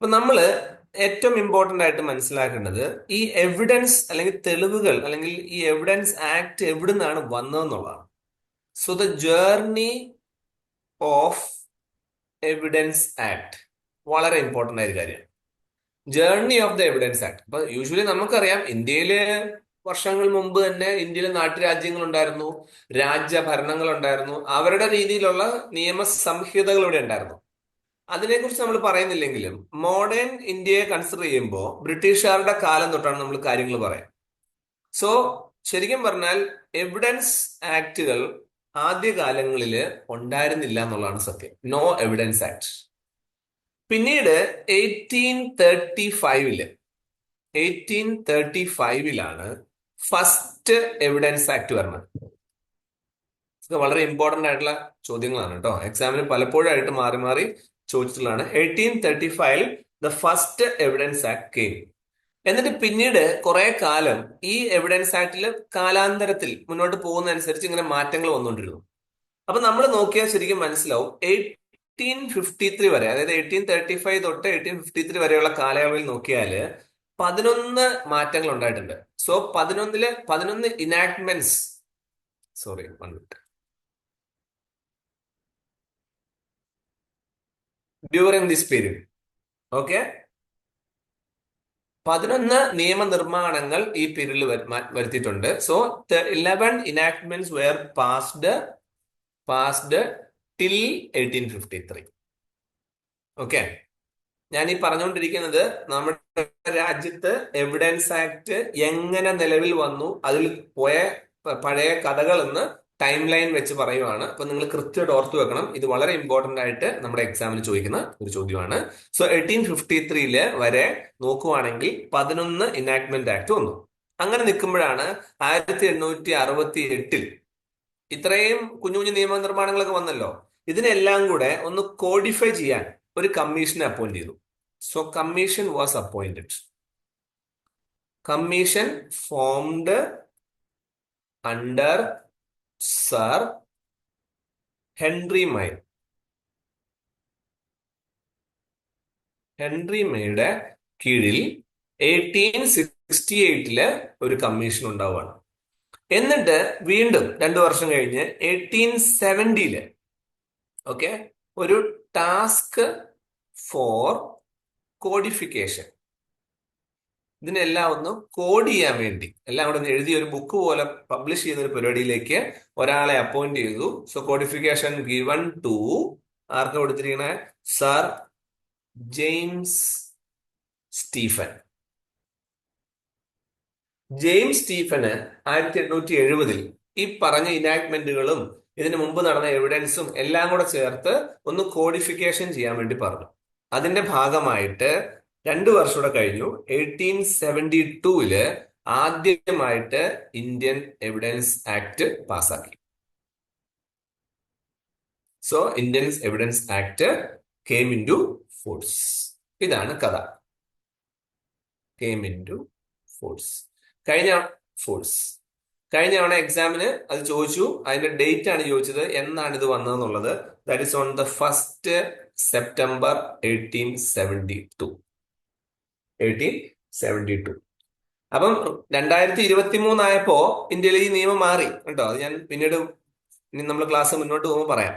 അപ്പൊ നമ്മള് ഏറ്റവും ഇമ്പോർട്ടന്റ് ആയിട്ട് മനസ്സിലാക്കേണ്ടത് ഈ എവിഡൻസ് അല്ലെങ്കിൽ തെളിവുകൾ അല്ലെങ്കിൽ ഈ എവിഡൻസ് ആക്ട് എവിടുന്നാണ് വന്നതെന്നുള്ളതാണ്. So the journey of evidence act വളരെ ഇമ്പോർട്ടന്റ് ആയ ഒരു കാര്യമാണ്. Journey of the evidence act. അപ്പൊ യൂഷ്വലി നമുക്കറിയാം, ഇന്ത്യയില് വർഷങ്ങൾ മുമ്പ് തന്നെ ഇന്ത്യയിലെ നാട്ടുരാജ്യങ്ങൾ ഉണ്ടായിരുന്നു, രാജ്യഭരണങ്ങൾ ഉണ്ടായിരുന്നു, അവരുടെ രീതിയിലുള്ള നിയമ സംഹിതകൾ ഇവിടെ ഉണ്ടായിരുന്നു. അതിനെക്കുറിച്ച് നമ്മൾ പറയുന്നില്ലെങ്കിലും മോഡേൺ ഇന്ത്യയെ കൺസിഡർ ചെയ്യുമ്പോൾ ബ്രിട്ടീഷുകാരുടെ കാലം തൊട്ടാണ് നമ്മൾ കാര്യങ്ങൾ പറയാം. സോ ശരിക്കും പറഞ്ഞാൽ എവിഡൻസ് ആക്ടുകൾ ആദ്യകാലങ്ങളിൽ ഉണ്ടായിരുന്നില്ല എന്നുള്ളതാണ് സത്യം. No evidence act. പിന്നീട് 1835 1835 ഫസ്റ്റ് എവിഡൻസ് ആക്ട് വരുന്നത്. ഇത് വളരെ ഇമ്പോർട്ടന്റ് ആയിട്ടുള്ള ചോദ്യങ്ങളാണ് കേട്ടോ. എക്സാമിന് പലപ്പോഴായിട്ട് മാറി മാറി ചോദിച്ചിട്ടുള്ളതാണ്. 1835 the first evidence act came. എന്നിട്ട് പിന്നീട് കുറെ കാലം ഈ എവിഡൻസ് ആക്ടിൽ കാലാന്തരത്തിൽ മുന്നോട്ട് പോകുന്നതനുസരിച്ച് ഇങ്ങനെ മാറ്റങ്ങൾ വന്നുകൊണ്ടിരുന്നു. അപ്പൊ നമ്മൾ നോക്കിയാൽ ശരിക്കും മനസ്സിലാവും, 1853 വരെ, അതായത് 1835 തൊട്ട് 1853 വരെയുള്ള കാലയളവിൽ നോക്കിയാൽ 11 മാറ്റങ്ങൾ ഉണ്ടായിട്ടുണ്ട്. So 11 enactments, sorry during this period. Okay, 11 നിയമനിർമ്മാണങ്ങൾ ഈ പീരീഡിൽ വരുത്തിയിട്ടുണ്ട്. So 11 enactments were passed till 1853. ഓക്കെ, ഞാൻ ഈ പറഞ്ഞുകൊണ്ടിരിക്കുന്നത് നമ്മുടെ രാജ്യത്ത് എവിഡൻസ് ആക്ട് എങ്ങനെ നിലവിൽ വന്നു, അതിൽ പോയ പഴയ കഥകൾ എന്ന് ടൈം ലൈൻ വെച്ച് പറയുവാണ്. അപ്പൊ നിങ്ങൾ കൃത്യമായിട്ട് ഓർത്തു വെക്കണം, ഇത് വളരെ ഇമ്പോർട്ടന്റ് ആയിട്ട് നമ്മുടെ എക്സാമിന് ചോദിക്കുന്ന ഒരു ചോദ്യമാണ്. സോ 1853 വരെ നോക്കുവാണെങ്കിൽ 11 ഇനാക്ട്മെന്റ് ആക്ട് വന്നു. അങ്ങനെ നിൽക്കുമ്പോഴാണ് 1868 ഇത്രയും കുഞ്ഞു കുഞ്ഞു നിയമനിർമ്മാണങ്ങളൊക്കെ വന്നല്ലോ, ഇതിനെല്ലാം കൂടെ ഒന്ന് കോഡിഫൈ ചെയ്യാൻ ഒരു കമ്മീഷനെ അപ്പോയിന്റ് ചെയ്തു. So commission was appointed. Commission formed under sir Henry Maine. Henry മേയുടെ കീഴിൽ 1868 ഒരു കമ്മീഷൻ ഉണ്ടാവുകയാണ്. എന്നിട്ട് വീണ്ടും 2 വർഷം കഴിഞ്ഞ് 1870 ഓക്കെ, ഒരു ടാസ്ക് ഫോർ കോഡിഫിക്കേഷൻ, ഇതിനെല്ലാം ഒന്ന് കോഡ് ചെയ്യാൻ വേണ്ടി എല്ലാം കൂടെ ഒന്ന് എഴുതി ഒരു ബുക്ക് പോലെ പബ്ലിഷ് ചെയ്യുന്ന ഒരു പരിപാടിയിലേക്ക് ഒരാളെ അപ്പോയിന്റ് ചെയ്തു. സോ കോഡിഫിക്കേഷൻ ഗിവൺ ടു ആർക്ക് കൊടുത്തിരിക്കണേ? Sir James Stephen. ജെയിംസ് സ്റ്റീഫന് 1870 ഈ പറഞ്ഞ ഇനാക്ട്മെന്റുകളും ഇതിനു മുമ്പ് നടന്ന എവിഡൻസും എല്ലാം കൂടെ ചേർത്ത് ഒന്ന് കോഡിഫിക്കേഷൻ ചെയ്യാൻ വേണ്ടി പറഞ്ഞു. അതിന്റെ ഭാഗമായിട്ട് 2 വർഷം കൂടെ കഴിഞ്ഞു, 1872 ആദ്യമായിട്ട് ഇന്ത്യൻ എവിഡൻസ് ആക്ട് പാസ്സാക്കി. So Indian evidence act came into force. ഇതാണ് കഥ. Came into force. കഴിഞ്ഞ തവണ എക്സാമിന് അത് ചോദിച്ചു, അതിന്റെ ഡേറ്റ് ആണ് ചോദിച്ചത്, എന്നാണ് ഇത് വന്നതെന്നുള്ളത്. That is on the 1st September 1872. അപ്പം 2023 ആയപ്പോ ഇന്ത്യയിൽ ഈ നിയമം മാറി കേട്ടോ. അത് ഞാൻ പിന്നീട് ഇനി നമ്മൾ ക്ലാസ് മുന്നോട്ട് പോകുമ്പോൾ പറയാം.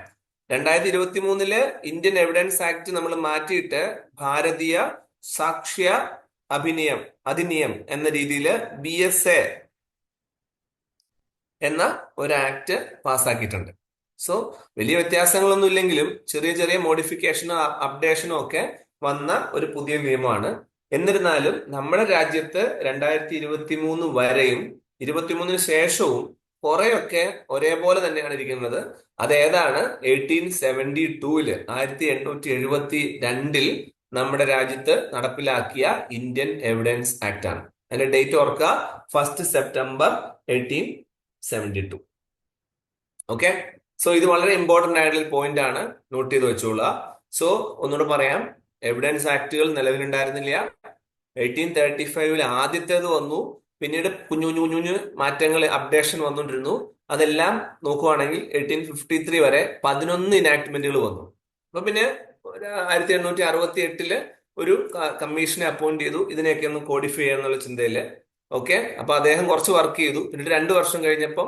2023 ഇന്ത്യൻ എവിഡൻസ് ആക്ട് നമ്മൾ മാറ്റിയിട്ട് ഭാരതീയ സാക്ഷ്യ അധിനിയം എന്ന രീതിയിൽ BSA എന്ന ഒരു ആക്ട് പാസ്സാക്കിയിട്ടുണ്ട്. സോ വലിയ വ്യത്യാസങ്ങളൊന്നും ഇല്ലെങ്കിലും ചെറിയ ചെറിയ മോഡിഫിക്കേഷനോ അപ്ഡേഷനോ ഒക്കെ വന്ന ഒരു പുതിയ നിയമമാണ്. എന്നിരുന്നാലും നമ്മുടെ രാജ്യത്ത് 2023 വരെയും 23 ശേഷവും കുറെയൊക്കെ ഒരേപോലെ തന്നെയാണ് ഇരിക്കുന്നത്. അതേതാണ് 1872 1872 നമ്മുടെ രാജ്യത്ത് നടപ്പിലാക്കിയ ഇന്ത്യൻ എവിഡൻസ് ആക്ട് ആണ്. അതിന്റെ ഡേറ്റ് ഓർക്കുക, 1st സെപ്റ്റംബർ 1872. ഓക്കെ, സോ ഇത് വളരെ ഇമ്പോർട്ടന്റ് ആയിട്ടുള്ള പോയിന്റ് ആണ്, നോട്ട് ചെയ്ത് വെച്ചോളുക. സോ ഒന്നുകൂടെ പറയാം, എവിഡൻസ് ആക്ടുകൾ നിലവിലുണ്ടായിരുന്നില്ല. 1835 ആദ്യത്തേത് വന്നു, പിന്നീട് കുഞ്ഞു കുഞ്ഞു കുഞ്ഞു മാറ്റങ്ങൾ അപ്ഡേഷൻ വന്നുകൊണ്ടിരുന്നു. അതെല്ലാം നോക്കുവാണെങ്കിൽ 1853 വരെ 11 ഇനാക്ട്മെന്റുകൾ വന്നു. അപ്പൊ പിന്നെ 1868 ഒരു കമ്മീഷനെ അപ്പോയിന്റ് ചെയ്തു, ഇതിനെയൊക്കെ ഒന്ന് കോഡിഫൈ ചെയ്യാന്നുള്ള ചിന്തയില്. ഓക്കെ, അപ്പൊ അദ്ദേഹം കുറച്ച് വർക്ക് ചെയ്തു. പിന്നീട് 2 വർഷം കഴിഞ്ഞപ്പം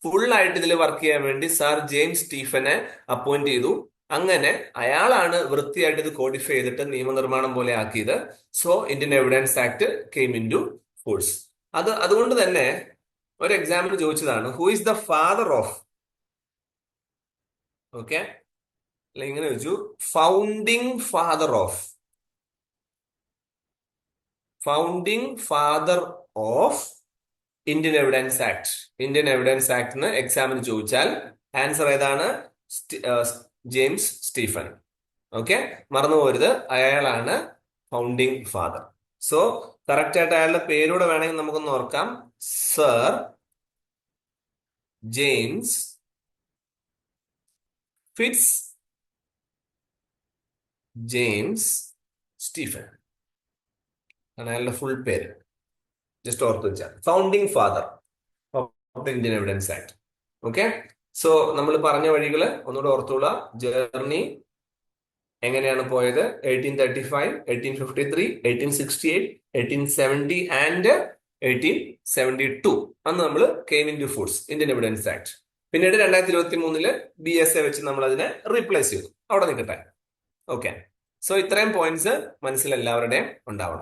ഫുൾ ആയിട്ട് ഇതിൽ വർക്ക് ചെയ്യാൻ വേണ്ടി സാർ ജെയിംസ് സ്റ്റീഫനെ അപ്പോയിന്റ് ചെയ്തു. അങ്ങനെ അയാളാണ് വൃത്തിയായിട്ട് ഇത് കോഡിഫൈ ചെയ്തിട്ട് നിയമനിർമ്മാണം പോലെ ആക്കിയത്. So Indian evidence act came into force. അതുകൊണ്ട് തന്നെ ഒരു എക്സാമിന് ചോദിച്ചതാണ്, who is the father of, okay, അല്ല ഇങ്ങനെ ചോദിച്ചു, founding father of, founding father of Indian evidence act. Indian evidence act എന്ന് എക്സാമിന് ചോദിച്ചാൽ ആൻസർ ഏതാണ്? James Stephen. ഓക്കെ, മറന്നു പോരുത്, അയാളാണ് ഫൗണ്ടിങ് ഫാദർ. സോ കറക്റ്റ് ആയിട്ട് അയാളുടെ പേരൂടെ വേണമെങ്കിൽ നമുക്കൊന്ന് ഓർക്കാം, sir James Fitz James Stephen ആണ് അയാളുടെ ഫുൾ പേര്. ജസ്റ്റ് ഓർത്ത് വെച്ചാൽ founding father of the Indian evidence act. Okay, so നമ്മൾ പറഞ്ഞ വഴികള് ഒന്നുകൂടെ ഓർത്തോളാം. ജേർണി എങ്ങനെയാണ് പോയത്? 1835, 1853, 1868, 1870 ആൻഡ് 1872 അന്ന് നമ്മൾ came into force, Indian evidence act. പിന്നീട് 2023 BSA വെച്ച് നമ്മൾ അതിനെ റീപ്ലേസ് ചെയ്തു. അവിടെ നിൽക്കട്ടെ. ഓക്കെ, സോ ഇത്രയും പോയിന്റ്സ് മനസ്സിൽ എല്ലാവരുടെയും ഉണ്ടാവണം.